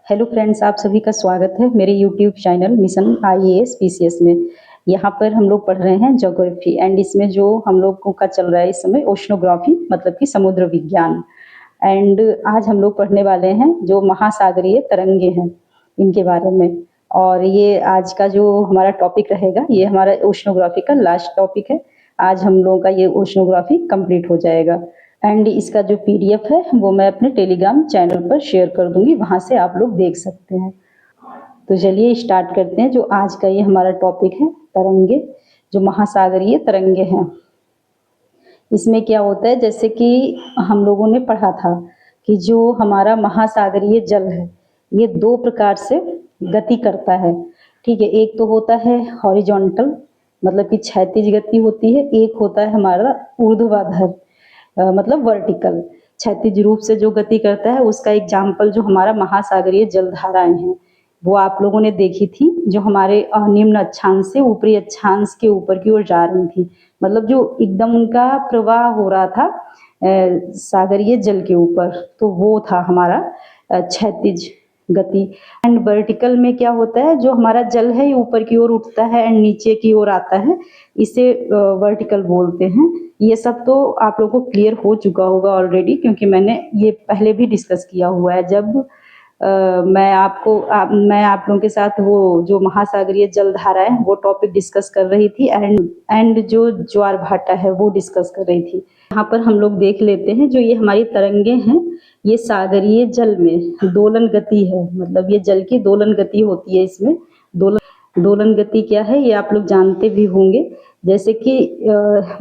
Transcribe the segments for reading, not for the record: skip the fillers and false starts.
Hello friends, आप सभी का स्वागत है मेरे YouTube channel mission IAS PCS में। यहाँ पर हम लोग पढ़ रहे हैं ज्योग्राफी एंड इसमें जो हम लोगों का चल रहा है इस समय ओशनोग्राफी मतलब कि समुद्र विज्ञान। एंड आज हम लोग पढ़ने वाले हैं जो महासागरीय तरंगे हैं इनके बारे में। और ये आज का जो हमारा टॉपिक रहेगा ये हमारा ओशनोग्राफी का लास्ट टॉपिक है। आज हम लोगों का ये ओशनोग्राफी कंप्लीट हो जाएगा एंड इसका जो पीडीएफ है वो मैं अपने टेलीग्राम चैनल पर शेयर कर दूंगी, वहां से आप लोग देख सकते हैं। तो चलिए स्टार्ट करते हैं। जो आज का ये हमारा टॉपिक है तरंगे, जो महासागरीय तरंगे हैं। इसमें क्या होता है, जैसे कि हम लोगों ने पढ़ा था कि जो हमारा महासागरीय जल है ये दो प्रकार से गति करता है। ठीक है, एक तो होता है हॉरिजॉन्टल मतलब कि क्षैतिज गति होती है, एक होता है हमारा ऊर्ध्वाधर मतलब वर्टिकल क्षैतिज रूप से जो गति करता है। उसका एग्जाम्पल जो हमारा महासागरीय जलधाराएं हैं वो आप लोगों ने देखी थी, जो हमारे निम्न अक्षांश से ऊपरी अक्षांश के ऊपर की ओर जा रही थी, मतलब जो एकदम उनका प्रवाह हो रहा था सागरीय जल के ऊपर, तो वो था हमारा क्षैतिज गति। एंड वर्टिकल में क्या होता है, जो हमारा जल है ये ऊपर की ओर उठता है एंड नीचे की ओर आता है, इसे वर्टिकल बोलते हैं। ये सब तो आप लोगों को क्लियर हो चुका ऑलरेडी, क्योंकि मैंने ये पहले भी डिस्कस किया हुआ है जब मैं आप लोगों के साथ वो जो महासागरीय जलधारा है वो टॉपिक डिस्कस कर रही थी एंड जो ज्वार भाटा है वो डिस्कस कर रही थी। यहाँ पर हम लोग देख लेते हैं जो ये हमारी तरंगे हैं ये सागरीय जल में दोलन गति है, मतलब ये जल की दोलन गति होती है। इसमें दोलन गति क्या है ये आप लोग जानते भी होंगे, जैसे कि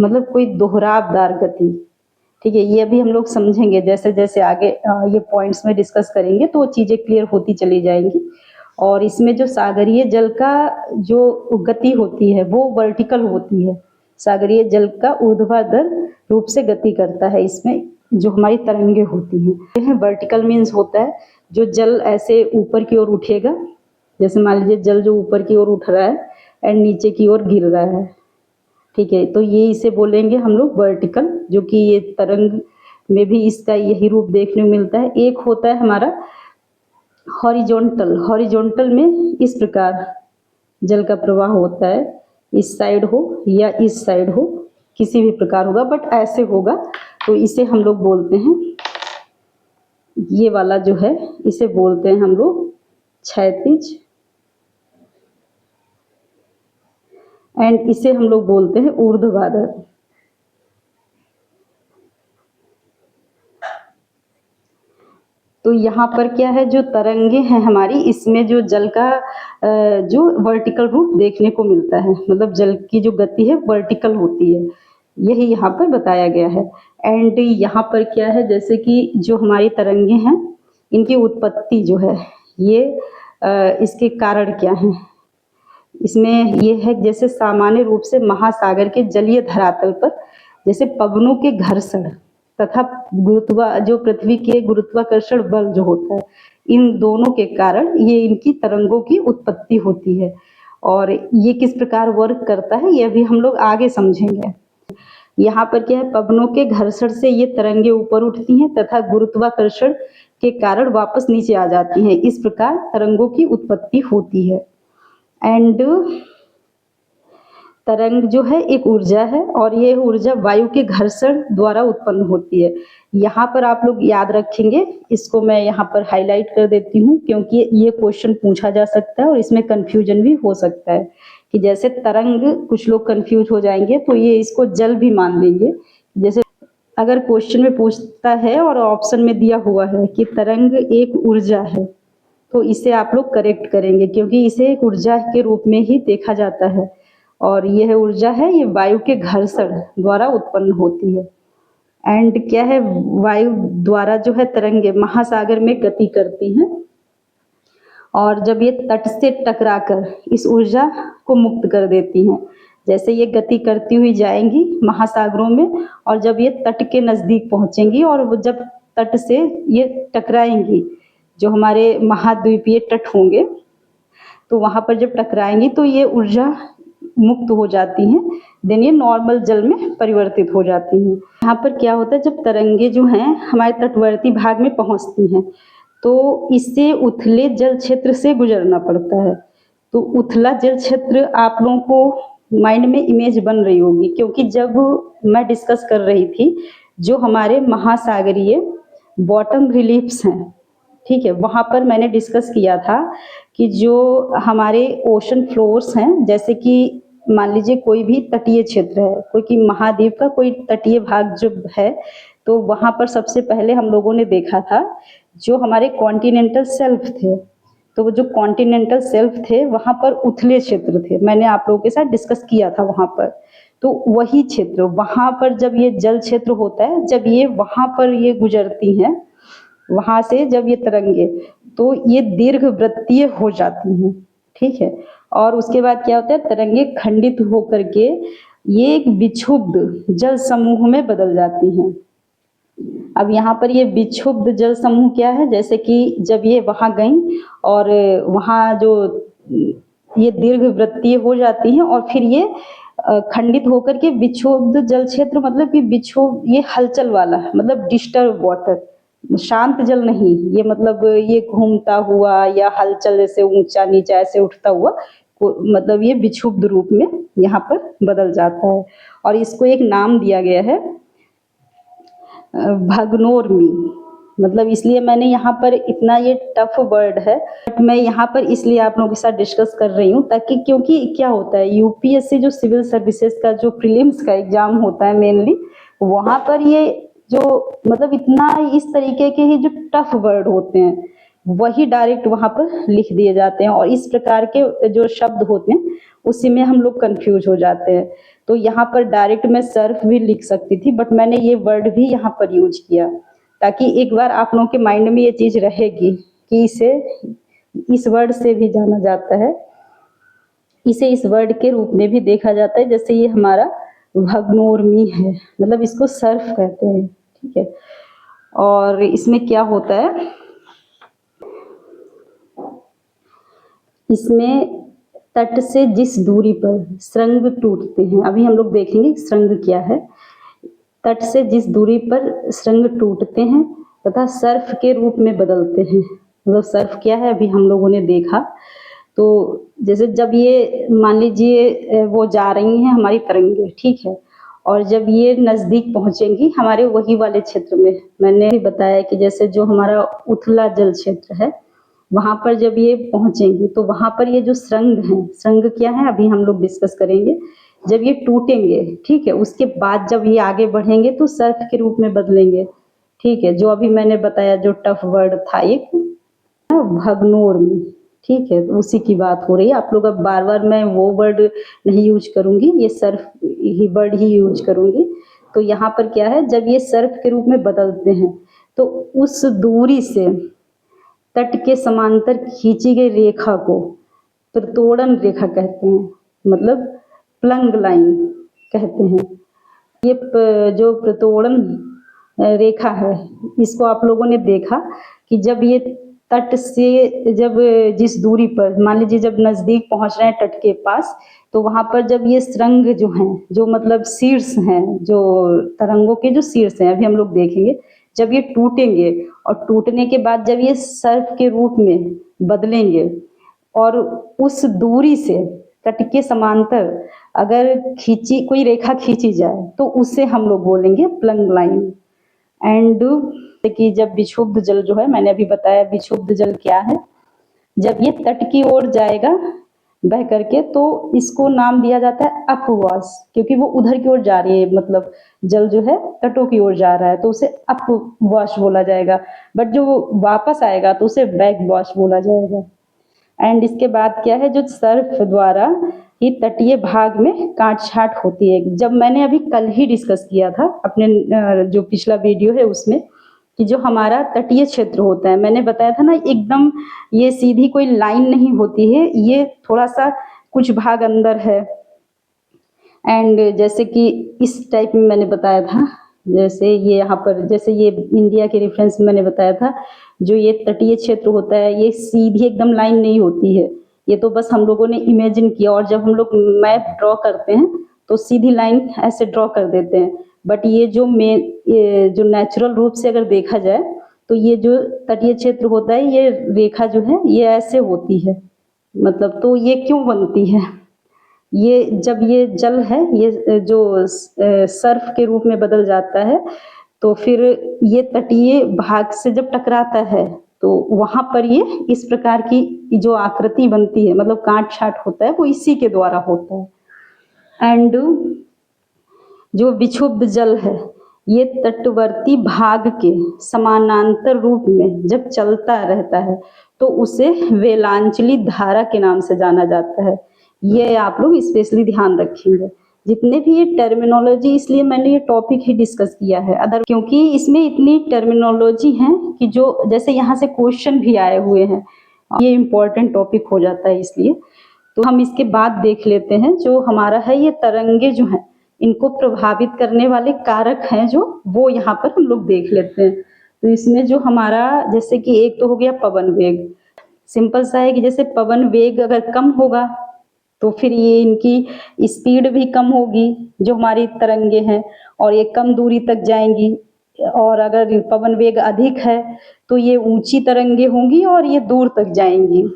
मतलब कोई दोहरावदार गति। ठीक है, ये अभी हम लोग समझेंगे जैसे जैसे आगे ये पॉइंट्स में डिस्कस करेंगे तो चीजें क्लियर होती चली जाएंगी। और इसमें जो सागरीय जल का जो गति होती है वो वर्टिकल होती है। सागरीय जल का ऊर्ध्वाधर रूप से गति करता है। इसमें जो हमारी तरंगे होती हैं वर्टिकल मीन्स होता है जो जल ऐसे ऊपर की ओर उठेगा, जैसे मान लीजिए जल जो ऊपर की ओर उठ रहा है एंड नीचे की ओर गिर रहा है। ठीक है, तो ये इसे बोलेंगे हम लोग वर्टिकल, जो कि ये तरंग में भी इसका यही रूप देखने को मिलता है। एक होता है हमारा हॉरिजॉन्टल में इस प्रकार जल का प्रवाह होता है, इस साइड हो या इस साइड हो किसी भी प्रकार होगा, बट ऐसे होगा, तो इसे हम लोग बोलते हैं, ये वाला जो है इसे बोलते हैं हम लोग क्षैतिज एंड इसे हम लोग बोलते हैं ऊर्ध्वाधर। तो यहाँ पर क्या है, जो तरंगे हैं हमारी इसमें जो जल का जो वर्टिकल रूप देखने को मिलता है, मतलब जल की जो गति है वर्टिकल होती है, यही यहाँ पर बताया गया है। एंड यहाँ पर क्या है, जैसे कि जो हमारी तरंगे हैं इनकी उत्पत्ति जो है ये इसके कारण क्या है, इसमें ये है जैसे सामान्य रूप से महासागर के जलीय धरातल पर जैसे पवनों के घर्षण तथा जो पृथ्वी के गुरुत्वाकर्षण बल जो होता है, इन दोनों के कारण ये इनकी तरंगों की उत्पत्ति होती है। और ये किस प्रकार वर्क करता है ये भी हम लोग आगे समझेंगे। यहाँ पर क्या है, पवनों के घर्षण से ये तरंगे ऊपर उठती हैं तथा गुरुत्वाकर्षण के कारण वापस नीचे आ जाती हैं। इस प्रकार तरंगों की उत्पत्ति होती है। एंड तरंग जो है एक ऊर्जा है और ये ऊर्जा वायु के घर्षण द्वारा उत्पन्न होती है। यहाँ पर आप लोग याद रखेंगे, इसको मैं यहाँ पर हाईलाइट कर देती हूँ क्योंकि ये क्वेश्चन पूछा जा सकता है और इसमें कंफ्यूजन भी हो सकता है कि जैसे तरंग कुछ लोग कंफ्यूज हो जाएंगे तो ये इसको जल भी मान लेंगे। जैसे अगर क्वेश्चन में पूछता है और ऑप्शन में दिया हुआ है कि तरंग एक ऊर्जा है तो इसे आप लोग करेक्ट करेंगे क्योंकि इसे एक ऊर्जा के रूप में ही देखा जाता है और यह ऊर्जा है ये वायु के घर्षण द्वारा उत्पन्न होती है। एंड क्या है, वायु द्वारा जो है तरंगे महासागर में गति करती हैं और जब ये तट से टकराकर इस ऊर्जा को मुक्त कर देती हैं, जैसे ये गति करती हुई जाएंगी महासागरों में और जब ये तट के नजदीक पहुंचेंगी और जब तट से ये टकराएंगी, जो हमारे महाद्वीपीय तट होंगे तो वहां पर जब टकराएंगी तो ये ऊर्जा मुक्त हो जाती हैं, देन ये नॉर्मल जल में परिवर्तित हो जाती हैं। यहाँ पर क्या होता है, जब तरंगे जो हैं हमारे तटवर्ती भाग में पहुंचती हैं तो इससे उथले जल क्षेत्र से गुजरना पड़ता है। तो उथला जल क्षेत्र आप लोगों को माइंड में इमेज बन रही होगी, क्योंकि जब मैं डिस्कस कर रही थी जो हमारे महासागरीय बॉटम रिलीफ्स हैं, ठीक है, वहाँ पर मैंने डिस्कस किया था कि जो हमारे ओशन फ्लोर्स हैं, जैसे कि मान लीजिए कोई भी तटीय क्षेत्र है, कोई कि महाद्वीप का कोई तटीय भाग जो है, तो वहाँ पर सबसे पहले हम लोगों ने देखा था जो हमारे कॉन्टिनेंटल शेल्फ थे। तो वो जो कॉन्टिनेंटल शेल्फ थे वहाँ पर उथले क्षेत्र थे, मैंने आप लोगों के साथ डिस्कस किया था वहाँ पर। तो वही क्षेत्र, वहाँ पर जब ये जल क्षेत्र होता है, जब ये वहाँ पर ये गुजरती हैं, वहाँ से जब ये तरंगे, तो ये दीर्घ वृत्तीय हो जाती हैं, ठीक है। और उसके बाद क्या होता है, तरंगे खंडित होकर के ये एक विक्षुब्ध जल समूह में बदल जाती हैं। अब यहाँ पर ये विक्षुब्ध जल समूह क्या है, जैसे कि जब ये वहाँ गई और वहाँ जो ये दीर्घ वृत्तीय हो जाती हैं और फिर ये खंडित होकर के विक्षुब्ध जल क्षेत्र, मतलब कि विक्षुब्ध ये हलचल वाला, मतलब डिस्टर्ब वाटर, शांत जल नहीं, ये मतलब ये घूमता हुआ या हलचल जैसे ऊंचा नीचा ऐसे उठता हुआ, मतलब ये विक्षुब्ध रूप में यहाँ पर बदल जाता है। और इसको एक नाम दिया गया है भगनोर्मी, मतलब इसलिए मैंने यहाँ पर इतना ये टफ वर्ड है, बट मैं यहाँ पर इसलिए आप लोगों के साथ डिस्कस कर रही हूँ ताकि, क्योंकि क्या होता है यूपीएससी जो सिविल सर्विसेज का जो प्रीलिम्स का एग्जाम होता है मेनली, वहाँ पर ये जो मतलब इतना इस तरीके के ही जो टफ वर्ड होते हैं वही डायरेक्ट वहाँ पर लिख दिए जाते हैं, और इस प्रकार के जो शब्द होते हैं उसी में हम लोग कंफ्यूज हो जाते हैं। तो यहाँ पर डायरेक्ट मैं सर्फ भी लिख सकती थी, बट मैंने ये वर्ड भी यहाँ पर यूज किया ताकि एक बार आप लोगों के माइंड में ये चीज रहेगी कि इसे इस वर्ड से भी जाना जाता है, इसे इस वर्ड के रूप में भी देखा जाता है। जैसे ये हमारा भगनोर्मी है, मतलब इसको सर्फ कहते हैं, ठीक है। और इसमें क्या होता है, इसमें तट से जिस दूरी पर सुरंग टूटते हैं, अभी हम लोग देखेंगे सुरंग क्या है। तट से जिस दूरी पर सुरंग टूटते हैं तथा सर्फ के रूप में बदलते हैं, मतलब सर्फ क्या है अभी हम लोगों ने देखा। तो जैसे जब ये मान लीजिए वो जा रही हैं हमारी तरंगे, ठीक है, और जब ये नज़दीक पहुंचेंगी हमारे वही वाले क्षेत्र में, मैंने भी बताया कि जैसे जो हमारा उथला जल क्षेत्र है वहाँ पर जब ये पहुंचेंगी तो वहाँ पर ये जो सुरंग है, सुरंग क्या है अभी हम लोग डिस्कस करेंगे। जब ये टूटेंगे, ठीक है, उसके बाद जब ये आगे बढ़ेंगे तो सर्फ के रूप में बदलेंगे, ठीक है। जो अभी मैंने बताया जो टफ वर्ड था एक भगनोर्मी, ठीक है, तो उसी की बात हो रही है। आप लोग अब बार बार मैं वो वर्ड नहीं यूज करूंगी, ये सर्फ ही वर्ड ही यूज करूंगी। तो यहाँ पर क्या है, जब ये सर्फ के रूप में बदलते हैं तो उस दूरी से तट के समांतर खींची गई रेखा को प्रतोड़न रेखा कहते हैं, मतलब प्लंग लाइन कहते हैं। ये जो प्रतोड़न रेखा है इसको आप लोगों ने देखा कि जब ये तट से जब जिस दूरी पर मान लीजिए जब नज़दीक पहुंच रहे हैं तट के पास, तो वहाँ पर जब ये सुरंग जो हैं, जो मतलब शीर्ष हैं, जो तरंगों के जो शीर्ष हैं अभी हम लोग देखेंगे, जब ये टूटेंगे और टूटने के बाद जब ये सर्फ के रूप में बदलेंगे और उस दूरी से तट के समांतर अगर खींची कोई रेखा खींची जाए तो उससे हम लोग बोलेंगे प्लंग लाइन। एंड कि जब विक्षुब्ध जल जो है, मैंने अभी बताया विक्षुब्ध जल क्या है, जब ये तट की ओर जाएगा बह करके तो इसको नाम दिया जाता है अपवाश, क्योंकि वो उधर की ओर जा रही है, मतलब जल जो है तटों की ओर जा रहा है तो उसे अपवाश बोला जाएगा। बट जो वापस आएगा तो उसे बैकवाश बोला जाएगा। एंड इसके बाद क्या है, जो सर्फ द्वारा ही तटीय भाग में काट छाट होती है। जब मैंने अभी कल ही डिस्कस किया था अपने जो पिछला वीडियो है उसमें कि जो हमारा तटीय क्षेत्र होता है, मैंने बताया था ना एकदम ये सीधी कोई लाइन नहीं होती है, ये थोड़ा सा कुछ भाग अंदर है। एंड जैसे कि इस टाइप में मैंने बताया था, जैसे ये यहाँ पर जैसे ये इंडिया के रेफरेंस में मैंने बताया था, जो ये तटीय क्षेत्र होता है ये सीधी एकदम लाइन नहीं होती है, ये तो बस हम लोगों ने इमेजिन किया, और जब हम लोग मैप ड्रॉ करते हैं तो सीधी लाइन ऐसे ड्रॉ कर देते हैं। बट ये जो नेचुरल रूप से अगर देखा जाए तो ये जो तटीय क्षेत्र होता है, ये रेखा जो है ये ऐसे होती है, मतलब तो ये क्यों बनती है? ये जब ये जल है ये जो सर्फ के रूप में बदल जाता है, तो फिर ये तटीय भाग से जब टकराता है तो वहां पर ये इस प्रकार की जो आकृति बनती है, मतलब काट छाट होता है, वो इसी के द्वारा होता है। एंड जो विक्षुब्ध जल है ये तटवर्ती भाग के समानांतर रूप में जब चलता रहता है तो उसे वेलांचली धारा के नाम से जाना जाता है। ये आप लोग स्पेशली ध्यान रखेंगे। जितने भी ये टर्मिनोलॉजी, इसलिए मैंने ये टॉपिक ही डिस्कस किया है, अदर क्योंकि इसमें इतनी टर्मिनोलॉजी है कि जो जैसे यहाँ से क्वेश्चन भी आए हुए हैं, ये इम्पोर्टेंट टॉपिक हो जाता है। इसलिए तो हम इसके बाद देख लेते हैं जो हमारा है ये तरंगे जो हैं इनको प्रभावित करने वाले कारक हैं जो वो यहाँ पर हम लोग देख लेते हैं। तो इसमें जो हमारा जैसे कि एक तो हो गया पवन वेग। सिंपल सा है कि जैसे पवन वेग अगर कम होगा तो फिर ये इनकी स्पीड भी कम होगी जो हमारी तरंगे हैं, और ये कम दूरी तक जाएंगी। और अगर पवन वेग अधिक है तो ये ऊंची तरंगे होंगी और ये दूर तक जाएंगी।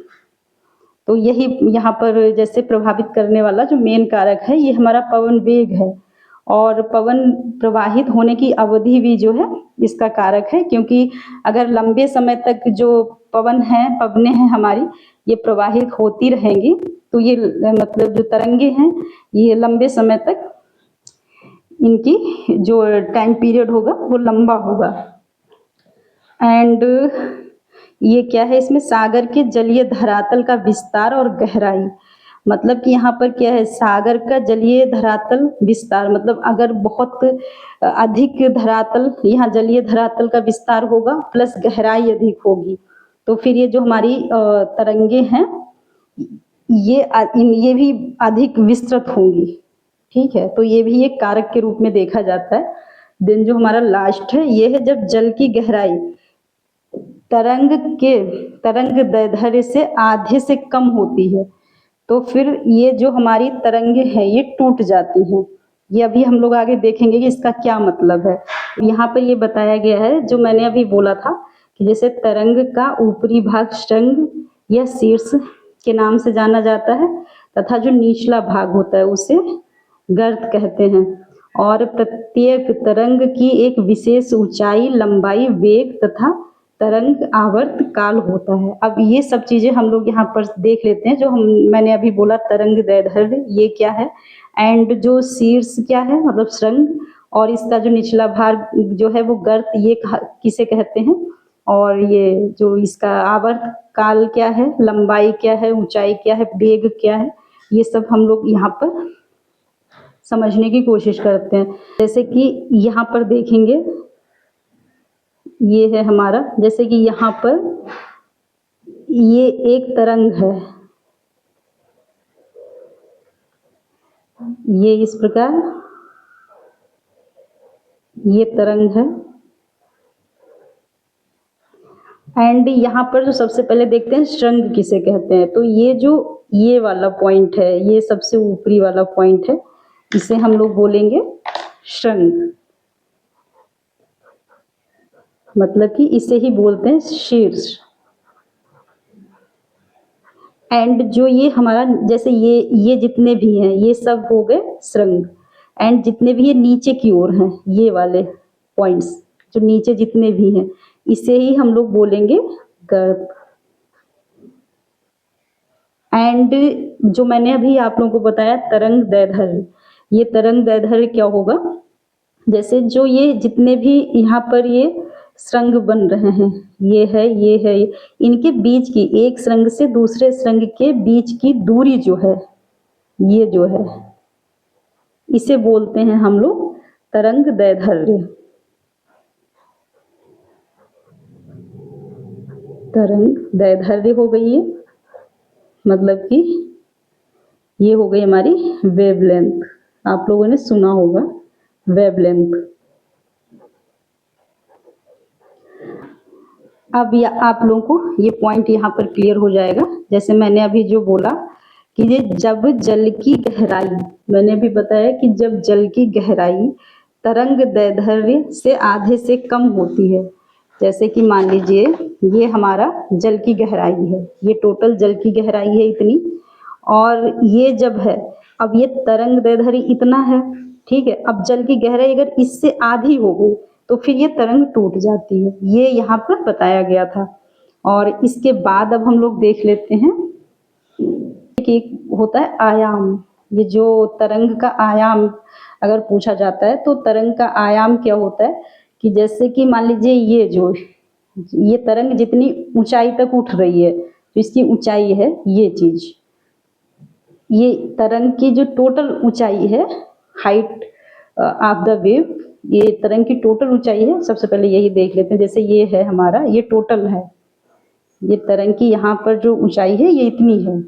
तो यही यहाँ पर जैसे प्रभावित करने वाला जो मेन कारक है ये हमारा पवन वेग है। और पवन प्रवाहित होने की अवधि भी जो है इसका कारक है, क्योंकि अगर लंबे समय तक जो पवनें हैं हमारी ये प्रवाहित होती रहेंगी तो ये मतलब जो तरंगे हैं ये लंबे समय तक इनकी जो टाइम पीरियड होगा वो लंबा होगा। एंड ये क्या है, इसमें सागर के जलीय धरातल का विस्तार और गहराई, मतलब कि यहाँ पर क्या है, सागर का जलीय धरातल विस्तार, मतलब अगर बहुत अधिक धरातल यहाँ जलीय धरातल का विस्तार होगा प्लस गहराई अधिक होगी तो फिर ये जो हमारी तरंगे हैं ये भी अधिक विस्तृत होंगी। ठीक है, तो ये भी एक कारक के रूप में देखा जाता है। देन जो हमारा लास्ट है ये है जब जल की गहराई तरंग दैर्ध्य से आधे से कम होती है तो फिर ये जो हमारी तरंगे हैं ये टूट जाती हैं। ये अभी हम लोग आगे देखेंगे कि इसका क्या मतलब है। यहाँ पर ये बताया गया है जो मैंने अभी बोला था कि जैसे तरंग का ऊपरी भाग श्रृंग या शीर्ष के नाम से जाना जाता है तथा जो निचला भाग होता है उसे गर्त कहते हैं, और प्रत्येक तरंग की एक विशेष ऊंचाई, लंबाई, वेग तथा तरंग आवर्त काल होता है। अब ये सब चीजें हम लोग यहाँ पर देख लेते हैं। जो मैंने अभी बोला तरंग दैर्ध्य ये क्या है, एंड जो शीर्ष क्या है मतलब श्रृंग, और इसका जो निचला भाग जो है वो गर्त ये किसे कहते हैं, और ये जो इसका आवर्त काल क्या है, लंबाई क्या है, ऊंचाई क्या है, वेग क्या है, ये सब हम लोग यहाँ पर समझने की कोशिश करते हैं। जैसे कि यहाँ पर देखेंगे ये है हमारा, जैसे कि यहाँ पर ये एक तरंग है, ये इस प्रकार ये तरंग है। एंड यहाँ पर जो सबसे पहले देखते हैं श्रृंग किसे कहते हैं, तो ये जो ये वाला पॉइंट है, ये सबसे ऊपरी वाला पॉइंट है, इसे हम लोग बोलेंगे श्रृंग, मतलब कि इसे ही बोलते हैं शीर्ष। एंड जो ये हमारा जैसे ये जितने भी हैं ये सब हो गए श्रृंग, एंड जितने भी ये नीचे की ओर हैं ये वाले पॉइंट्स जो नीचे जितने भी हैं इसे ही हम लोग बोलेंगे गर्त। एंड जो मैंने अभी आप लोगों को बताया तरंग दैर्ध्य, ये तरंग दैर्ध्य क्या होगा, जैसे जो ये जितने भी यहाँ पर ये श्रृंग बन रहे हैं ये है इनके बीच की एक श्रृंग से दूसरे श्रृंग के बीच की दूरी जो है ये जो है इसे बोलते हैं हम लोग तरंग दैर्ध्य। तरंग दैर्ध्य हो गई है, मतलब कि ये हो गई हमारी वेवलेंथ, आप लोगों ने सुना होगा वेवलेंथ। अब आप लोगों को ये पॉइंट यहाँ पर क्लियर हो जाएगा। जैसे मैंने अभी जो बोला कि ये जब जल की गहराई, मैंने भी बताया कि जब जल की गहराई तरंग दैर्ध्य से आधे से कम होती है जैसे कि मान लीजिए ये हमारा जल की गहराई है, ये टोटल जल की गहराई है इतनी, और ये जब है, अब ये तरंग दैर्ध्य इतना है, ठीक है। अब जल की गहराई अगर इससे आधी हो गई तो फिर ये तरंग टूट जाती है, ये यहाँ पर बताया गया था। और इसके बाद अब हम लोग देख लेते हैं कि होता है आयाम। ये जो तरंग का आयाम अगर पूछा जाता है तो तरंग का आयाम क्या होता है कि जैसे कि मान लीजिए ये तरंग जितनी ऊंचाई तक उठ रही है, तो इसकी ऊंचाई है ये चीज, ये तरंग की जो टोटल ऊंचाई है, हाइट ऑफ द वेव, ये तरंग की टोटल ऊंचाई है। सबसे पहले यही देख लेते हैं, जैसे ये है हमारा, ये टोटल है, ये तरंग की यहाँ पर जो ऊंचाई है ये इतनी है,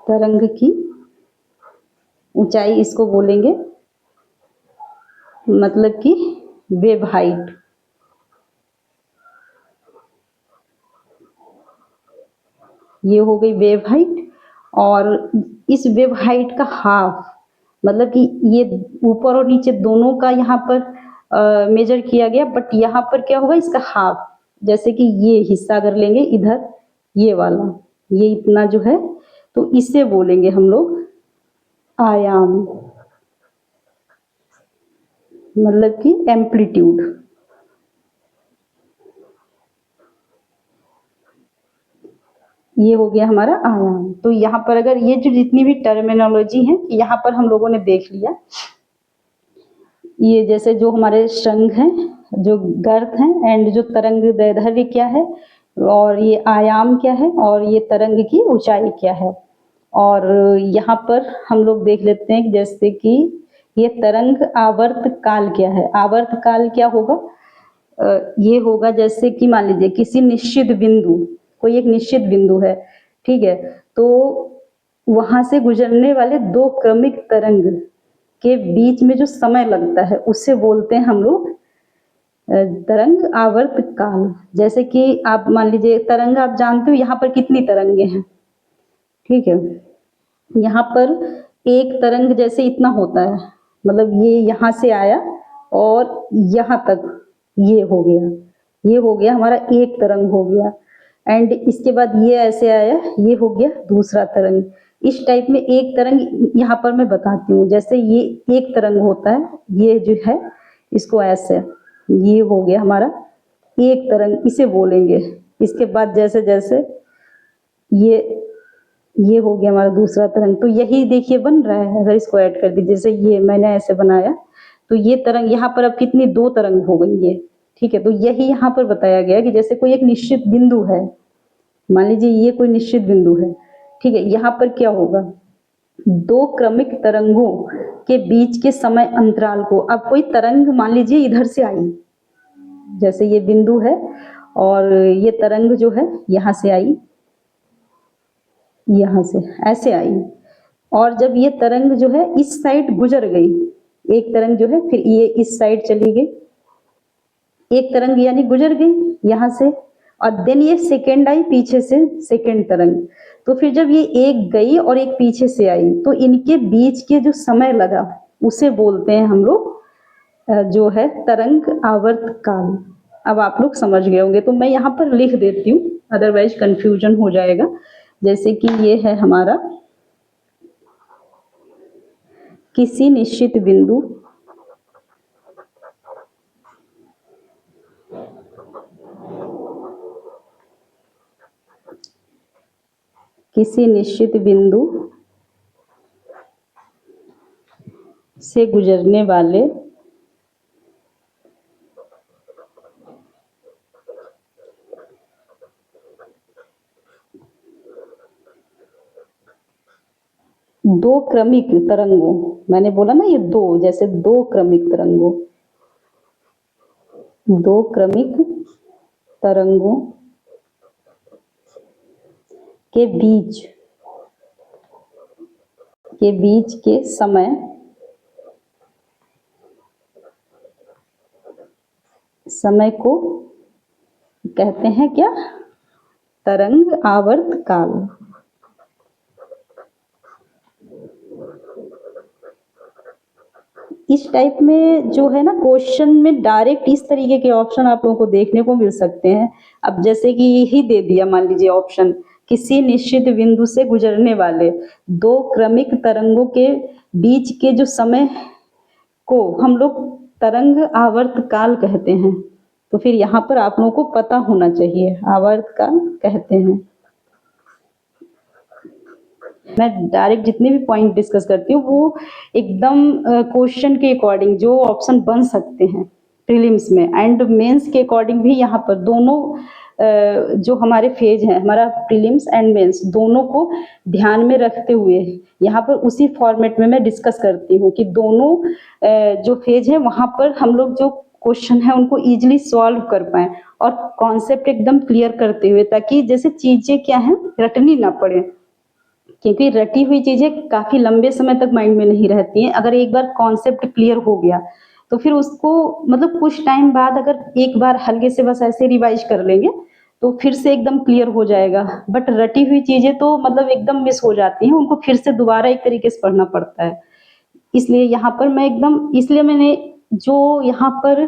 तरंग की ऊंचाई इसको बोलेंगे मतलब कि वेव हाइट। ये हो गई वेव हाइट, और इस वेव हाइट का हाफ मतलब कि ये ऊपर और नीचे दोनों का यहाँ पर मेजर किया गया, बट यहाँ पर क्या होगा इसका हाफ, जैसे कि ये हिस्सा अगर लेंगे इधर, ये वाला, ये इतना जो है, तो इसे बोलेंगे हम लोग आयाम, मतलब कि एम्पलीट्यूड। ये हो गया हमारा आयाम। तो यहाँ पर अगर ये जो जितनी भी टर्मिनोलॉजी है यहाँ पर हम लोगों ने देख लिया, ये जैसे जो हमारे शंख हैं, जो गर्त हैं, एंड जो तरंग दैर्ध्य क्या है, और ये आयाम क्या है, और ये तरंग की ऊंचाई क्या है। और यहाँ पर हम लोग देख लेते हैं जैसे कि ये तरंग आवर्त काल क्या है। आवर्त काल क्या होगा, ये होगा जैसे कि मान लीजिए किसी निश्चित बिंदु, कोई एक निश्चित बिंदु है, ठीक है, तो वहां से गुजरने वाले दो क्रमिक तरंग के बीच में जो समय लगता है उसे बोलते हैं हम लोग तरंग आवर्त काल। जैसे कि आप मान लीजिए तरंग, आप जानते हो यहाँ पर कितनी तरंगे हैं, ठीक है। यहाँ पर एक तरंग जैसे इतना होता है, मतलब ये यहाँ से आया और यहाँ तक ये हो गया, ये हो गया हमारा एक तरंग हो गया, एंड इसके बाद ये ऐसे आया, ये हो गया दूसरा तरंग। इस टाइप में एक तरंग यहाँ पर मैं बताती हूँ, जैसे ये एक तरंग होता है, ये जो है इसको ऐसे, ये हो गया हमारा एक तरंग, इसे बोलेंगे। इसके बाद जैसे जैसे ये हो गया हमारा दूसरा तरंग। तो यही देखिए बन रहा है, अगर इसको ऐड कर दीजिए, जैसे ये मैंने ऐसे बनाया, तो ये तरंग यहाँ पर अब कितनी, दो तरंग हो गई ये, ठीक है। तो यही यहाँ पर बताया गया कि जैसे कोई एक निश्चित बिंदु है, मान लीजिए ये कोई निश्चित बिंदु है, ठीक है, यहाँ पर क्या होगा, दो क्रमिक तरंगों के बीच के समय अंतराल को, अब कोई तरंग मान लीजिए इधर से आई, जैसे ये बिंदु है और ये तरंग जो है यहाँ से आई, यहाँ से ऐसे आई, और जब ये तरंग जो है इस साइड गुजर गई, एक तरंग जो है फिर ये इस साइड चली गई, एक तरंग यानी गुजर गई यहाँ से, और देन ये सेकेंड आई पीछे से, सेकेंड तरंग। तो फिर जब ये एक गई और एक पीछे से आई, तो इनके बीच के जो समय लगा उसे बोलते हैं हम लोग जो है तरंग आवर्त काल। अब आप लोग समझ गए होंगे, तो मैं यहाँ पर लिख देती हूँ, अदरवाइज कंफ्यूजन हो जाएगा। जैसे कि ये है हमारा किसी निश्चित बिंदु किसी निश्चित बिंदु से गुजरने वाले दो क्रमिक तरंगों, मैंने बोला ना ये दो, जैसे दो क्रमिक तरंगों, दो क्रमिक तरंगों के बीच के समय को कहते हैं क्या, तरंग आवर्त काल। इस टाइप में जो है ना क्वेश्चन में डायरेक्ट इस तरीके के ऑप्शन आप लोगों को देखने को मिल सकते हैं। अब जैसे कि यही दे दिया, मान लीजिए ऑप्शन, किसी निश्चित बिंदु से गुजरने वाले दो क्रमिक तरंगों के बीच के जो समय को हम लोग तरंग आवर्त काल कहते हैं। तो फिर यहाँ पर आप लोगों को पता होना चाहिए, आवर्त काल कहते हैं। मैं डायरेक्ट जितने भी पॉइंट डिस्कस करती हूँ वो एकदम क्वेश्चन के अकॉर्डिंग जो ऑप्शन बन सकते हैं प्रीलिम्स में एंड मेंस के अकॉर्डिंग भी, यहाँ पर दोनों जो हमारे फेज हैं, हमारा प्रीलिम्स एंड मेंस दोनों को ध्यान में रखते हुए यहाँ पर उसी फॉर्मेट में मैं डिस्कस करती हूँ कि दोनों जो फेज है वहाँ पर हम लोग जो क्वेश्चन है उनको इजीली सॉल्व कर पाए और कॉन्सेप्ट एकदम क्लियर करते हुए, ताकि जैसे चीजें क्या है रटनी ना पड़े, क्योंकि रटी हुई चीजें काफी लंबे समय तक माइंड में नहीं रहती हैं। अगर एक बार कॉन्सेप्ट क्लियर हो गया तो फिर उसको मतलब कुछ टाइम बाद अगर एक बार हल्के से बस ऐसे रिवाइज कर लेंगे तो फिर से एकदम क्लियर हो जाएगा। बट रटी हुई चीजें तो मतलब एकदम मिस हो जाती हैं, उनको फिर से दोबारा एक तरीके से पढ़ना पड़ता है। इसलिए यहाँ पर मैं एकदम, इसलिए मैंने जो यहाँ पर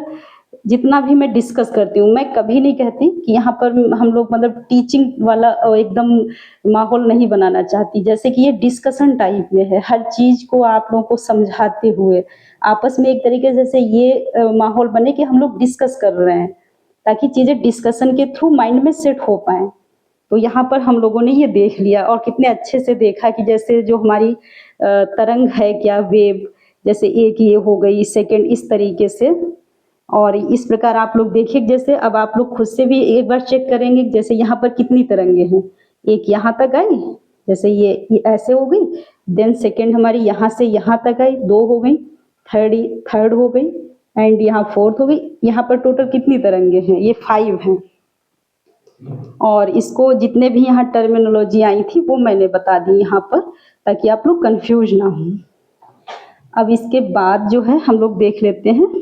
जितना भी मैं डिस्कस करती हूँ, मैं कभी नहीं कहती कि यहाँ पर हम लोग मतलब टीचिंग वाला एकदम माहौल नहीं बनाना चाहती। जैसे कि ये डिस्कशन टाइप में है, हर चीज को आप लोगों को समझाते हुए आपस में एक तरीके से जैसे ये माहौल बने कि हम लोग डिस्कस कर रहे हैं, ताकि चीजें डिस्कशन के थ्रू माइंड में सेट हो पाए। तो यहाँ पर हम लोगों ने ये देख लिया और कितने अच्छे से देखा कि जैसे जो हमारी तरंग है क्या, वेव, जैसे एक ये हो गई, सेकंड इस तरीके से। और इस प्रकार आप लोग देखिए, जैसे अब आप लोग खुद से भी एक बार चेक करेंगे जैसे यहाँ पर कितनी तरंगे हैं, एक यहाँ तक आई, जैसे ये ऐसे हो गई, देन सेकंड हमारी यहाँ से यहाँ तक आई, दो हो गई, थर्ड हो गई एंड यहाँ फोर्थ हो गई। यहाँ पर टोटल कितनी तरंगे हैं, ये 5 हैं। और इसको जितने भी यहाँ टर्मिनोलॉजी आई थी वो मैंने बता दी यहाँ पर, ताकि आप लोग कंफ्यूज ना हो। अब इसके बाद जो है हम लोग देख लेते हैं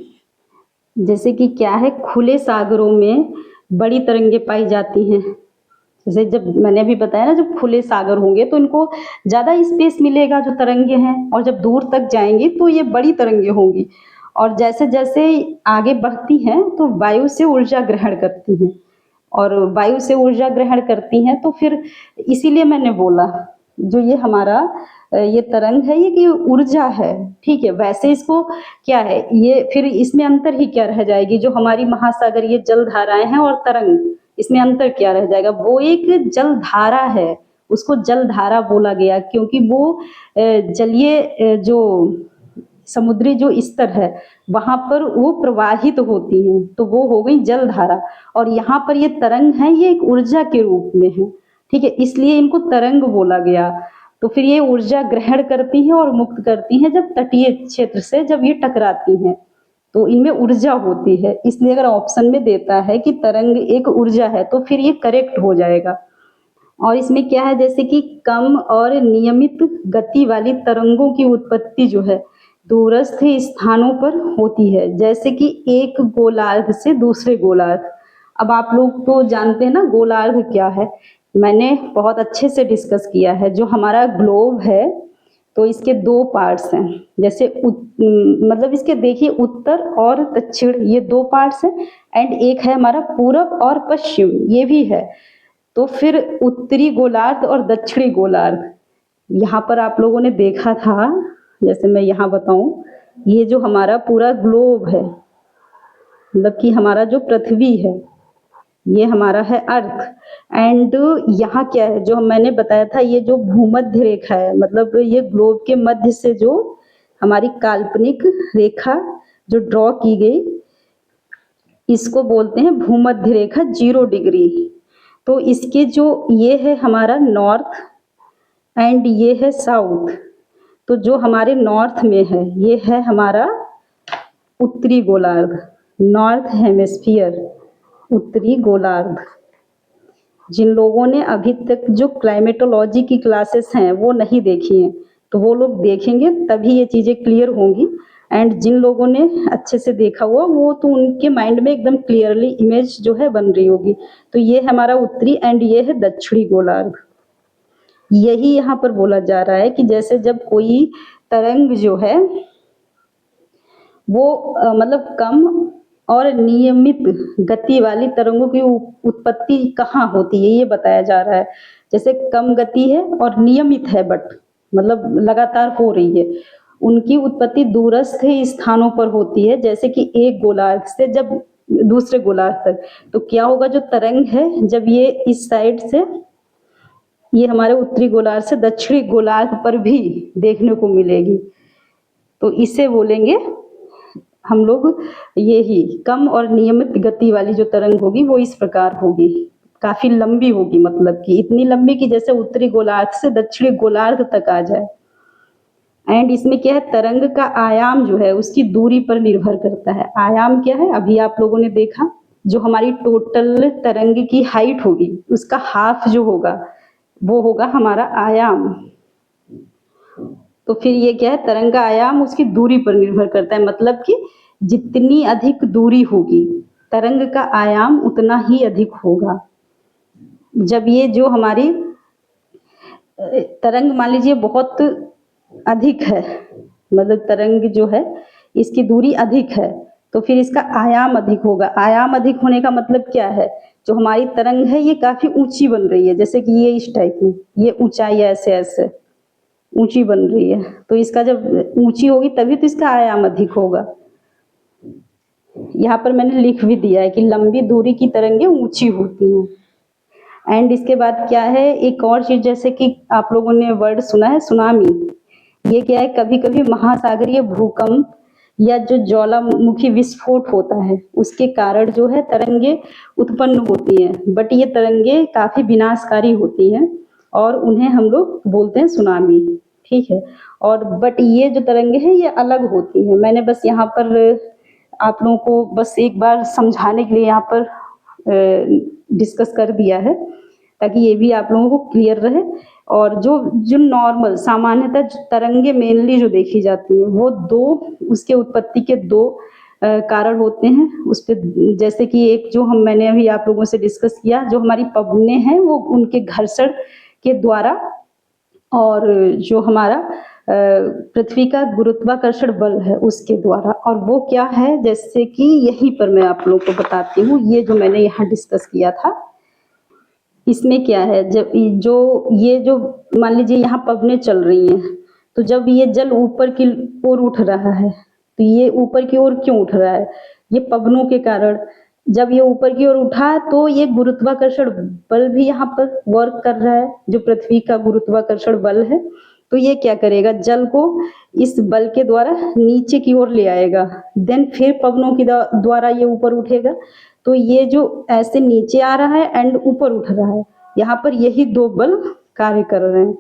जैसे कि क्या है, खुले सागरों में बड़ी तरंगे पाई जाती हैं। जैसे जब मैंने अभी बताया ना, जब खुले सागर होंगे तो इनको ज़्यादा स्पेस मिलेगा जो तरंगे हैं, और जब दूर तक जाएंगी तो ये बड़ी तरंगे होंगी। और जैसे जैसे आगे बढ़ती हैं तो वायु से ऊर्जा ग्रहण करती हैं, और वायु से ऊर्जा ग्रहण करती हैं तो फिर इसीलिए मैंने बोला जो ये हमारा ये तरंग है ये कि ऊर्जा है, ठीक है। वैसे इसको क्या है, ये फिर इसमें अंतर ही क्या रह जाएगी, जो हमारी महासागर ये जल धाराएं हैं और तरंग, इसमें अंतर क्या रह जाएगा, वो एक जल धारा है, उसको जल धारा बोला गया क्योंकि वो जलीय जो समुद्री जो स्तर है वहां पर वो प्रवाहित होती हैं, तो वो हो गई जल धारा। और यहाँ पर ये तरंग है, ये एक ऊर्जा के रूप में है, ठीक है, इसलिए इनको तरंग बोला गया। तो फिर ये ऊर्जा ग्रहण करती हैं और मुक्त करती हैं जब तटीय क्षेत्र से जब ये टकराती हैं, तो इनमें ऊर्जा होती है। इसलिए अगर ऑप्शन में देता है कि तरंग एक ऊर्जा है तो फिर ये करेक्ट हो जाएगा। और इसमें क्या है, जैसे कि कम और नियमित गति वाली तरंगों की उत्पत्ति जो है दूरस्थ स्थानों पर होती है, जैसे कि एक गोलार्ध से दूसरे गोलार्ध। अब आप लोग तो जानते हैं ना गोलार्ध क्या है, मैंने बहुत अच्छे से डिस्कस किया है। जो हमारा ग्लोब है तो इसके 2 पार्ट्स हैं, जैसे मतलब इसके देखिए उत्तर और दक्षिण ये 2 पार्ट्स हैं, एंड एक है हमारा पूरब और पश्चिम ये भी है। तो फिर उत्तरी गोलार्ध और दक्षिणी गोलार्ध यहाँ पर आप लोगों ने देखा था, जैसे मैं यहाँ बताऊं, ये जो हमारा पूरा ग्लोब है, मतलब कि हमारा जो पृथ्वी है ये हमारा है अर्थ, एंड यहाँ क्या है जो मैंने बताया था, ये जो भूमध्य रेखा है, मतलब ये ग्लोब के मध्य से जो हमारी काल्पनिक रेखा जो ड्रॉ की गई इसको बोलते हैं भूमध्य रेखा 0 डिग्री। तो इसके जो ये है हमारा नॉर्थ एंड ये है साउथ, तो जो हमारे नॉर्थ में है ये है हमारा उत्तरी गोलार्ध, नॉर्थ हेमिस्फीयर, उत्तरी गोलार्ध। जिन लोगों ने अभी तक जो क्लाइमेटोलॉजी की क्लासेस हैं वो नहीं देखी हैं तो वो लोग देखेंगे तभी ये चीज़ें क्लियर होंगी, एंड जिन लोगों ने अच्छे से देखा हुआ वो तो उनके माइंड में एकदम क्लियरली इमेज जो है बन रही होगी। तो ये हमारा उत्तरी एंड ये है दक्षिणी गोलार्ध। यही यहाँ पर बोला जा रहा है कि जैसे जब कोई तरंग जो है वो मतलब कम और नियमित गति वाली तरंगों की उत्पत्ति कहाँ होती है ये बताया जा रहा है। जैसे कम गति है और नियमित है, बट मतलब लगातार हो रही है, उनकी उत्पत्ति दूरस्थ स्थानों पर होती है, जैसे कि एक गोलार्ध से जब दूसरे गोलार्ध तक। तो क्या होगा, जो तरंग है जब ये इस साइड से, ये हमारे उत्तरी गोलार्ध से दक्षिणी गोलार्ध पर भी देखने को मिलेगी, तो इसे बोलेंगे हम लोग, ये ही कम और नियमित गति वाली जो तरंग होगी वो इस प्रकार होगी, काफी लंबी होगी, मतलब कि इतनी लंबी कि जैसे उत्तरी गोलार्ध से दक्षिणी गोलार्ध तक आ जाए। एंड इसमें क्या है, तरंग का आयाम जो है उसकी दूरी पर निर्भर करता है। आयाम क्या है, अभी आप लोगों ने देखा, जो हमारी टोटल तरंग की हाइट होगी उसका हाफ जो होगा वो होगा हमारा आयाम। तो फिर ये क्या है, तरंग का आयाम उसकी दूरी पर निर्भर करता है, मतलब कि जितनी अधिक दूरी होगी तरंग का आयाम उतना ही अधिक होगा। जब ये जो हमारी तरंग मान लीजिए बहुत अधिक है, मतलब तरंग जो है इसकी दूरी अधिक है, तो फिर इसका आयाम अधिक होगा। आयाम अधिक होने का मतलब क्या है, जो हमारी तरंग है ये काफी ऊंची बन रही है, जैसे कि ये इस टाइप में, ये ऊंचाई ऐसे ऐसे ऊंची बन रही है, तो इसका जब ऊंची होगी तभी तो इसका आयाम अधिक होगा। यहाँ पर मैंने लिख भी दिया है कि लंबी दूरी की तरंगें ऊंची होती हैं। एंड इसके बाद क्या है, एक और चीज, जैसे कि आप लोगों ने वर्ड सुना है सुनामी। ये क्या है, कभी कभी महासागरीय भूकंप या जो ज्वालामुखी विस्फोट होता है उसके कारण जो है तरंगे उत्पन्न होती हैं, बट ये तरंगे काफी विनाशकारी होती हैं और उन्हें हम लोग बोलते हैं सुनामी। ठीक है, और बट ये जो तरंगे हैं ये अलग होती हैं। मैंने बस यहाँ पर आप लोगों को बस एक बार समझाने के लिए यहाँ पर डिस्कस कर दिया है, ताकि ये भी आप लोगों को क्लियर रहे। और जो जो नॉर्मल सामान्यतः तरंगे मेनली जो देखी जाती हैं वो दो, उसके उत्पत्ति के दो कारण होते हैं उस पे, जैसे कि एक जो मैंने अभी आप लोगों से डिस्कस किया, जो हमारी पवनें हैं वो उनके घर्षण के द्वारा, और जो हमारा पृथ्वी का गुरुत्वाकर्षण बल है उसके द्वारा। और वो क्या है, जैसे कि यहीं पर मैं आप लोगों को बताती हूँ, ये जो मैंने यहाँ डिस्कस किया था इसमें क्या है, जब ये जो मान लीजिए यहाँ पवनें चल रही हैं, तो जब ये जल ऊपर की ओर उठ रहा है, तो ये ऊपर की ओर क्यों उठ रहा है, ये पवनों के कारण। जब ये ऊपर की ओर उठा तो ये गुरुत्वाकर्षण बल भी यहाँ पर वर्क कर रहा है, जो पृथ्वी का गुरुत्वाकर्षण बल है, तो ये क्या करेगा, जल को इस बल के द्वारा नीचे की ओर ले आएगा, देन फिर पवनों के द्वारा ये ऊपर उठेगा। तो ये जो ऐसे नीचे आ रहा है एंड ऊपर उठ रहा है, यहाँ पर यही दो बल कार्य कर रहे हैं।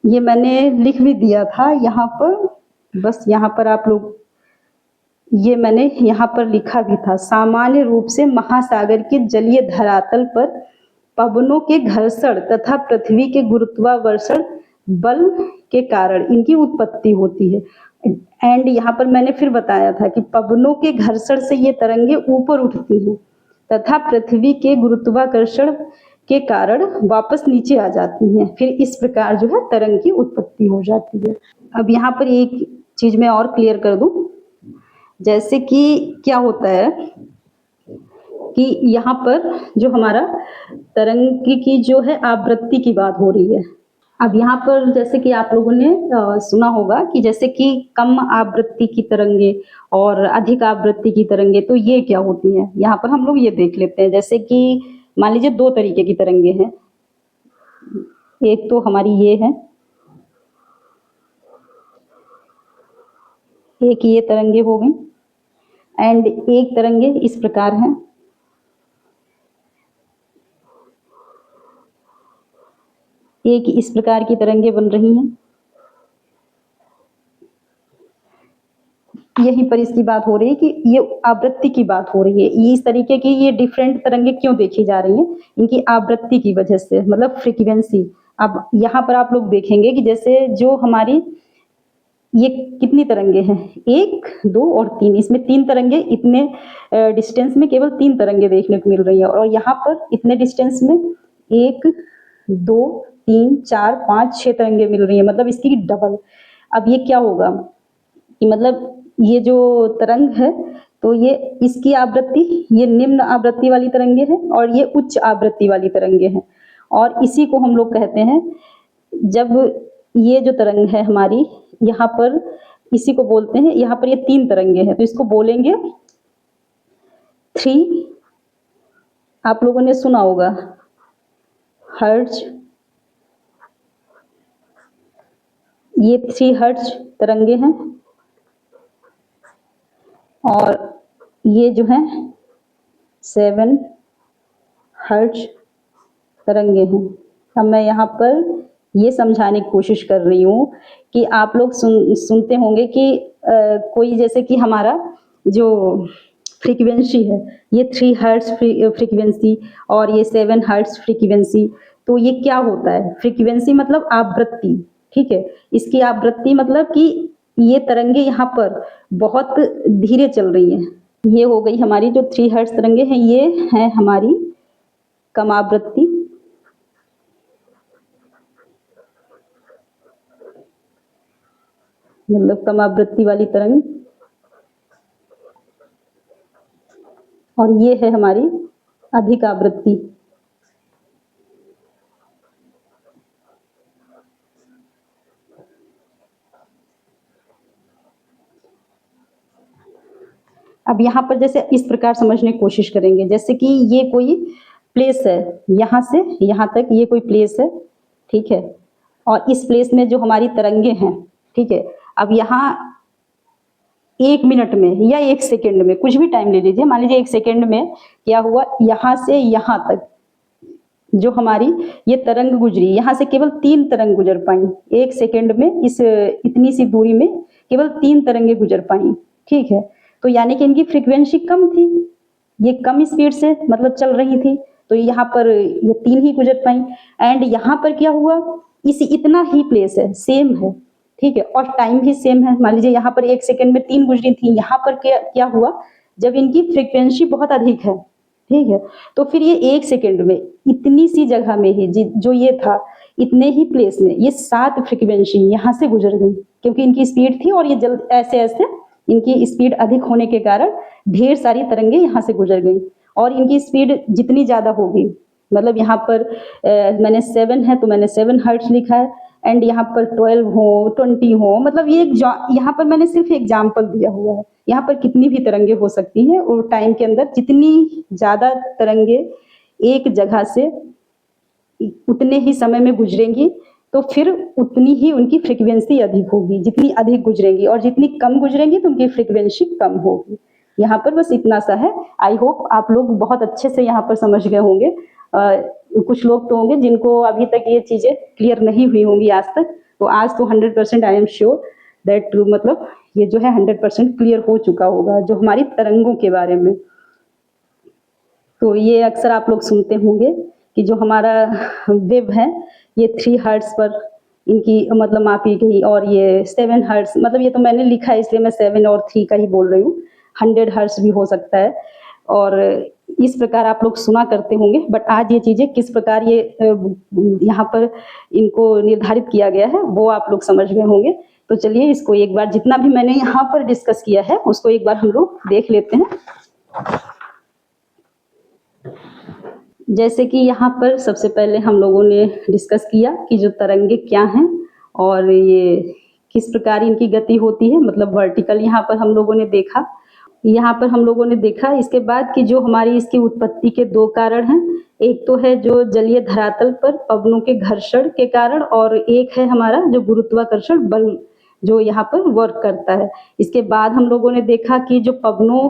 ये मैंने लिख भी दिया था यहाँ पर, बस यहाँ पर आप लोग, ये मैंने यहाँ पर लिखा भी था, सामान्य रूप से महासागर के जलीय धरातल पर पवनों के घर्षण तथा पृथ्वी के गुरुत्वाकर्षण बल के कारण इनकी उत्पत्ति होती है। एंड यहाँ पर मैंने फिर बताया था कि पवनों के घर्षण से ये तरंगे ऊपर उठती हैं तथा पृथ्वी के गुरुत्वाकर्षण के कारण वापस नीचे आ जाती हैं, फिर इस प्रकार जो है तरंग की उत्पत्ति हो जाती है। अब यहाँ पर एक चीज मैं और क्लियर कर दूं, जैसे कि क्या होता है कि यहाँ पर जो हमारा तरंग की जो है आवृत्ति की बात हो रही है। अब यहाँ पर जैसे कि आप लोगों ने सुना होगा कि जैसे कि कम आवृत्ति की तरंगे और अधिक आवृत्ति की तरंगे, तो ये क्या होती हैं, यहाँ पर हम लोग ये देख लेते हैं। जैसे कि मान लीजिए दो तरीके की तरंगे हैं, एक तो हमारी ये है, एक ये तरंगे हो गई, एंड एक तरंगे इस प्रकार हैं। एक इस प्रकार की तरंगे बन रही हैं, यहीं पर इसकी बात हो रही है कि ये आवृत्ति की बात हो रही है। ये इस तरीके की ये डिफरेंट तरंगे क्यों देखी जा रही हैं, इनकी आवृत्ति की वजह से, मतलब फ्रीक्वेंसी। अब यहाँ पर आप लोग देखेंगे कि जैसे जो हमारी ये कितनी तरंगे हैं, एक, दो और तीन, इसमें तीन तरंगे, इतने डिस्टेंस में केवल तीन तरंगे देखने को मिल रही है। और यहाँ पर इतने डिस्टेंस में एक, दो, तीन, चार, पाँच, छह तरंगे मिल रही है, मतलब इसकी डबल। अब ये क्या होगा कि मतलब ये जो तरंग है तो ये इसकी आवृत्ति, ये निम्न आवृत्ति वाली तरंगे हैं और ये उच्च आवृत्ति वाली तरंगे हैं। और इसी को हम लोग कहते हैं, जब ये जो तरंग है हमारी यहाँ पर, इसी को बोलते हैं, यहाँ पर ये 3 तरंगे हैं तो इसको बोलेंगे 3, आप लोगों ने सुना होगा, हर्ट्ज। ये 3 हर्ट्ज तरंगे हैं और ये जो है 7 हर्ट्ज तरंगे हैं। अब मैं यहाँ पर ये समझाने की कोशिश कर रही हूँ कि आप लोग सुनते होंगे कि कोई जैसे कि हमारा जो फ्रीक्वेंसी है ये 3 हर्ट्ज फ्रीक्वेंसी और ये 7 हर्ट्ज फ्रीक्वेंसी, तो ये क्या होता है? फ्रीक्वेंसी मतलब आवृत्ति, ठीक है। इसकी आवृत्ति मतलब कि ये तरंगे यहाँ पर बहुत धीरे चल रही हैं। ये हो गई हमारी जो 3 हर्ट्ज तरंगे हैं, ये है हमारी कम आवृत्ति, मतलब कम आवृत्ति वाली तरंग, और ये है हमारी अधिक आवृत्ति। अब यहाँ पर जैसे इस प्रकार समझने की कोशिश करेंगे, जैसे कि ये कोई प्लेस है, यहाँ से यहाँ तक ये कोई प्लेस है, ठीक है। और इस प्लेस में जो हमारी तरंगे हैं, ठीक है। अब यहाँ 1 मिनट में या 1 सेकेंड में, कुछ भी टाइम ले लीजिए, मान लीजिए 1 सेकेंड में क्या हुआ, यहाँ से यहाँ तक जो हमारी ये तरंग गुजरी, यहाँ से केवल 3 तरंग गुजर पाई 1 सेकेंड में। इस इतनी सी दूरी में केवल 3 तरंगे गुजर पाई, ठीक है। तो यानी कि इनकी फ्रीक्वेंसी कम थी, ये कम स्पीड से मतलब चल रही थी, तो यहाँ पर ये 3 ही गुजर पाई। एंड यहाँ पर क्या हुआ, इसी इतना ही प्लेस है, सेम है, ठीक है, और टाइम भी सेम है। मान लीजिए यहाँ पर 1 सेकेंड में 3 गुजरी थी, यहाँ पर क्या हुआ, जब इनकी फ्रीक्वेंसी बहुत अधिक है, ठीक है, तो फिर ये 1 सेकेंड में इतनी सी जगह में ही जो ये था, इतने ही प्लेस में ये 7 फ्रीक्वेंसी यहाँ से गुजर गई, क्योंकि इनकी स्पीड थी और ये जल्द ऐसे ऐसे इनकी स्पीड अधिक होने के कारण ढेर सारी तरंगे यहाँ से गुजर गई। और इनकी स्पीड जितनी ज्यादा होगी, मतलब यहाँ पर मैंने 7 है तो मैंने 7 हर्ट्ज लिखा है, एंड यहाँ पर 12 हो 20 हो, मतलब ये यहाँ पर मैंने सिर्फ एग्जाम्पल दिया हुआ है। यहाँ पर कितनी भी तरंगे हो सकती हैं और टाइम के अंदर जितनी ज्यादा तरंगे एक जगह से उतने ही समय में गुजरेंगी, तो फिर उतनी ही उनकी फ्रीक्वेंसी अधिक होगी। जितनी अधिक गुजरेंगी और जितनी कम गुजरेंगी तो उनकी फ्रीक्वेंसी कम होगी। यहाँ पर बस इतना सा है। आई होप आप लोग बहुत अच्छे से यहाँ पर समझ गए होंगे। कुछ लोग तो होंगे जिनको अभी तक ये चीजें क्लियर नहीं हुई होंगी आज तक, तो आज तो 100% आई एम श्योर दैट मतलब ये जो है 100% क्लियर हो चुका होगा जो हमारी तरंगों के बारे में। तो ये अक्सर आप लोग सुनते होंगे कि जो हमारा वेव है ये 3 हर्ट्ज पर इनकी मतलब मापी गई, और ये 7 हर्ट्ज, मतलब ये तो मैंने लिखा है इसलिए मैं 7 और 3 का ही बोल रही हूँ, 100 हर्ट्ज भी हो सकता है। और इस प्रकार आप लोग सुना करते होंगे, बट आज ये चीजें किस प्रकार ये यहाँ पर इनको निर्धारित किया गया है वो आप लोग समझ गए होंगे। तो चलिए इसको एक बार, जितना भी मैंने यहाँ पर डिस्कस किया है उसको एक बार हम लोग देख लेते हैं। जैसे कि यहाँ पर सबसे पहले हम लोगों ने डिस्कस किया कि जो तरंगे क्या हैं और ये किस प्रकार इनकी गति होती है, मतलब वर्टिकल यहाँ पर हम लोगों ने देखा। यहाँ पर हम लोगों ने देखा इसके बाद कि जो हमारी इसकी उत्पत्ति के 2 कारण हैं, एक तो है जो जलीय धरातल पर पवनों के घर्षण के कारण, और एक है हमारा जो गुरुत्वाकर्षण बल जो यहाँ पर वर्क करता है। इसके बाद हम लोगों ने देखा कि जो पवनों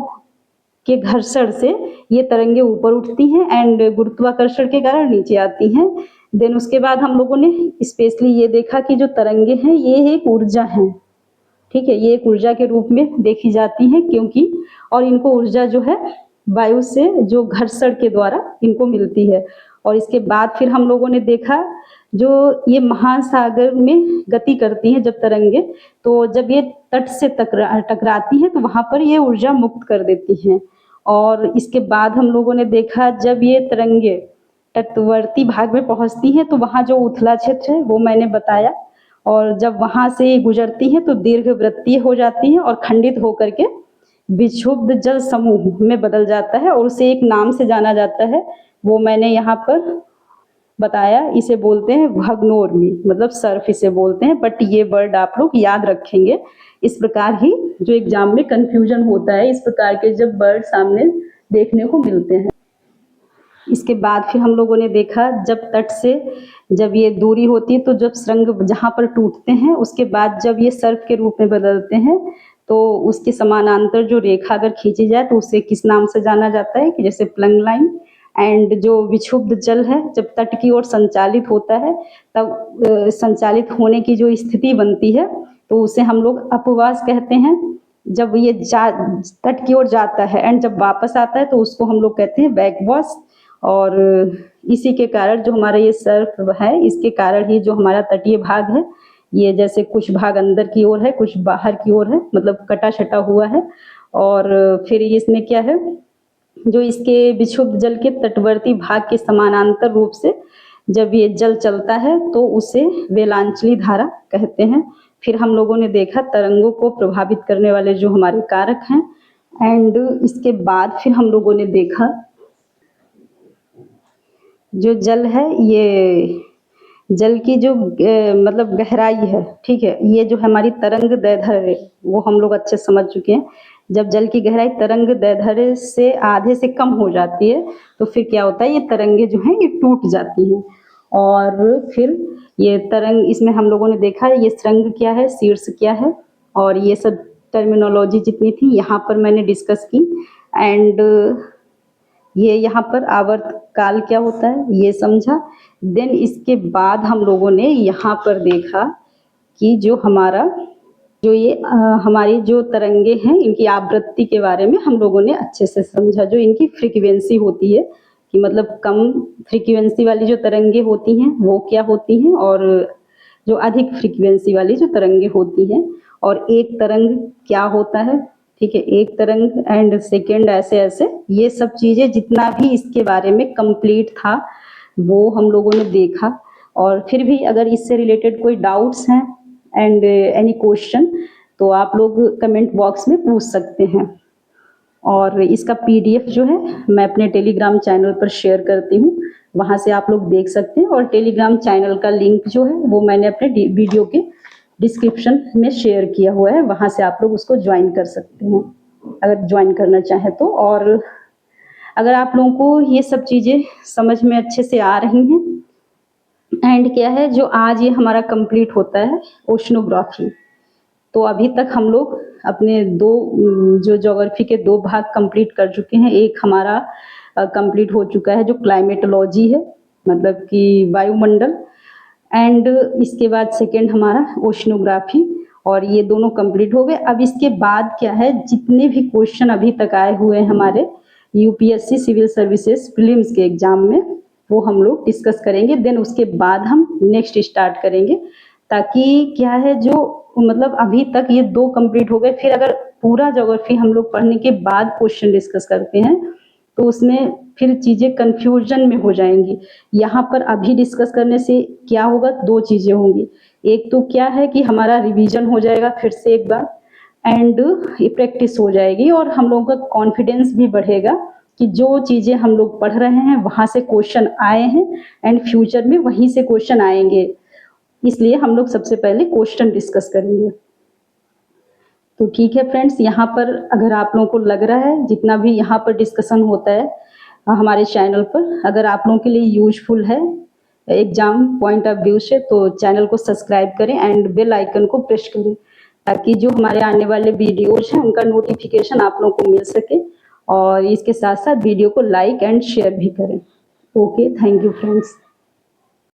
के घर्षण से ये तरंगे ऊपर उठती हैं एंड गुरुत्वाकर्षण के कारण नीचे आती हैं। देन उसके बाद हम लोगों ने स्पेशली ये देखा कि जो तरंगे हैं ये एक ऊर्जा है, ठीक है, ये एक ऊर्जा के रूप में देखी जाती हैं, क्योंकि और इनको ऊर्जा जो है वायु से जो घर्षण के द्वारा इनको मिलती है। और इसके बाद फिर हम लोगों ने देखा जो ये महासागर में गति करती हैं जब तरंगे, तो जब ये तट से टकराती हैं तो वहां पर ये ऊर्जा मुक्त कर देती हैं। और इसके बाद हम लोगों ने देखा जब ये तरंगे तटवर्ती भाग में पहुंचती हैं तो वहां जो उथला क्षेत्र है वो मैंने बताया, और जब वहां से गुजरती हैं तो दीर्घवृत्तीय हो जाती हैं और खंडित होकर के विक्षुब्ध जल समूह में बदल जाता है और उसे एक नाम से जाना जाता है। वो मैंने यहाँ पर बताया, इसे बोलते हैं भग्नोर्मी, मतलब सर्फ इसे बोलते हैं। बट ये वर्ड आप लोग याद रखेंगे। इस प्रकार ही जो एग्जाम में कंफ्यूजन होता है, इस प्रकार के जब वर्ड सामने देखने को मिलते हैं। इसके बाद फिर हम लोगों ने देखा जब तट से जब ये दूरी होती है तो जब सुरंग जहाँ पर टूटते हैं उसके बाद जब ये सर्फ के रूप में बदलते हैं तो उसके समानांतर जो रेखा अगर खींची जाए तो उसे किस नाम से जाना जाता है कि जैसे प्लंग लाइन। एंड जो विक्षुब्ध जल है जब तट की ओर संचालित होता है तब संचालित होने की जो स्थिति बनती है तो उसे हम लोग अपवास कहते हैं। जब ये तट की ओर जाता है एंड जब वापस आता है तो उसको हम लोग कहते हैं बैकवॉश। और इसी के कारण जो हमारा ये सर्फ है, इसके कारण ही जो हमारा तटीय भाग है ये जैसे कुछ भाग अंदर की ओर है कुछ बाहर की ओर है, मतलब कटा छटा हुआ है। और फिर इसमें क्या है, जो इसके विक्षुब्ध जल के तटवर्ती भाग के समानांतर रूप से जब ये जल चलता है तो उसे वेलांचली धारा कहते हैं। फिर हम लोगों ने देखा तरंगों को प्रभावित करने वाले जो हमारे कारक हैं। एंड इसके बाद फिर हम लोगों ने देखा जो जल है, ये जल की जो मतलब गहराई है, ठीक है, ये जो हमारी तरंग दैर्ध्य वो हम लोग अच्छे समझ चुके हैं। जब जल की गहराई तरंग दैर्ध्य से आधे से कम हो जाती है तो फिर क्या होता है, ये तरंगे जो हैं ये टूट जाती हैं। और फिर ये तरंग, इसमें हम लोगों ने देखा ये सुरंग क्या है, शीर्ष क्या है, और ये सब टर्मिनोलॉजी जितनी थी यहाँ पर मैंने डिस्कस की। एंड ये यहाँ पर आवर्त काल क्या होता है ये समझा। देन इसके बाद हम लोगों ने यहाँ पर देखा कि जो हमारा जो ये हमारी जो तरंगे हैं इनकी आवृत्ति के बारे में हम लोगों ने अच्छे से समझा। जो इनकी फ्रीक्वेंसी होती है कि मतलब कम फ्रीक्वेंसी वाली जो तरंगे होती हैं वो क्या होती हैं, और जो अधिक फ्रीक्वेंसी वाली जो तरंगे होती हैं, और एक तरंग क्या होता है, ठीक है, एक तरंग एंड सेकेंड, ऐसे ऐसे ये सब चीज़ें जितना भी इसके बारे में कंप्लीट था वो हम लोगों ने देखा। और फिर भी अगर इससे रिलेटेड कोई डाउट्स हैं एंड एनी क्वेश्चन तो आप लोग कमेंट बॉक्स में पूछ सकते हैं। और इसका PDF जो है मैं अपने टेलीग्राम चैनल पर शेयर करती हूँ, वहाँ से आप लोग देख सकते हैं। और टेलीग्राम चैनल का लिंक जो है वो मैंने अपने वीडियो के डिस्क्रिप्शन में शेयर किया हुआ है, वहाँ से आप लोग उसको ज्वाइन कर सकते हैं अगर ज्वाइन करना चाहें तो। और अगर आप लोगों को ये सब चीज़ें समझ में अच्छे से आ रही हैं, एंड क्या है जो आज ये हमारा कंप्लीट होता है ओशनोग्राफी, तो अभी तक हम लोग अपने जो ज्योग्राफी के 2 भाग कंप्लीट कर चुके हैं। एक हमारा कंप्लीट हो चुका है जो क्लाइमेटोलॉजी है, मतलब कि वायुमंडल, एंड इसके बाद सेकेंड हमारा ओशनोग्राफी, और ये दोनों कंप्लीट हो गए। अब इसके बाद क्या है, जितने भी क्वेश्चन अभी तक आए हुए हैं हमारे UPSC सिविल सर्विसेज प्रीलिम्स के एग्जाम में वो हम लोग डिस्कस करेंगे। देन उसके बाद हम नेक्स्ट स्टार्ट करेंगे, ताकि क्या है जो मतलब अभी तक ये 2 कंप्लीट हो गए, फिर अगर पूरा ज्योग्राफी हम लोग पढ़ने के बाद क्वेश्चन डिस्कस करते हैं तो उसमें फिर चीज़ें कंफ्यूजन में हो जाएंगी। यहाँ पर अभी डिस्कस करने से क्या होगा, 2 चीज़ें होंगी। एक तो क्या है कि हमारा रिवीजन हो जाएगा फिर से एक बार, एंड ये प्रैक्टिस हो जाएगी, और हम लोगों का कॉन्फिडेंस भी बढ़ेगा कि जो चीज़ें हम लोग पढ़ रहे हैं वहाँ से क्वेश्चन आए हैं एंड फ्यूचर में वहीं से क्वेश्चन आएंगे। इसलिए हम लोग सबसे पहले क्वेश्चन डिस्कस करेंगे। तो ठीक है फ्रेंड्स, यहाँ पर अगर आप लोगों को लग रहा है जितना भी यहाँ पर डिस्कशन होता है हमारे चैनल पर, अगर आप लोगों के लिए यूजफुल है एग्जाम पॉइंट ऑफ व्यू से, तो चैनल को सब्सक्राइब करें एंड बेल आइकन को प्रेस करें, ताकि जो हमारे आने वाले वीडियोज हैं उनका नोटिफिकेशन आप लोगों को मिल सके। और इसके साथ साथ वीडियो को लाइक एंड शेयर भी करें। Okay, thank you friends.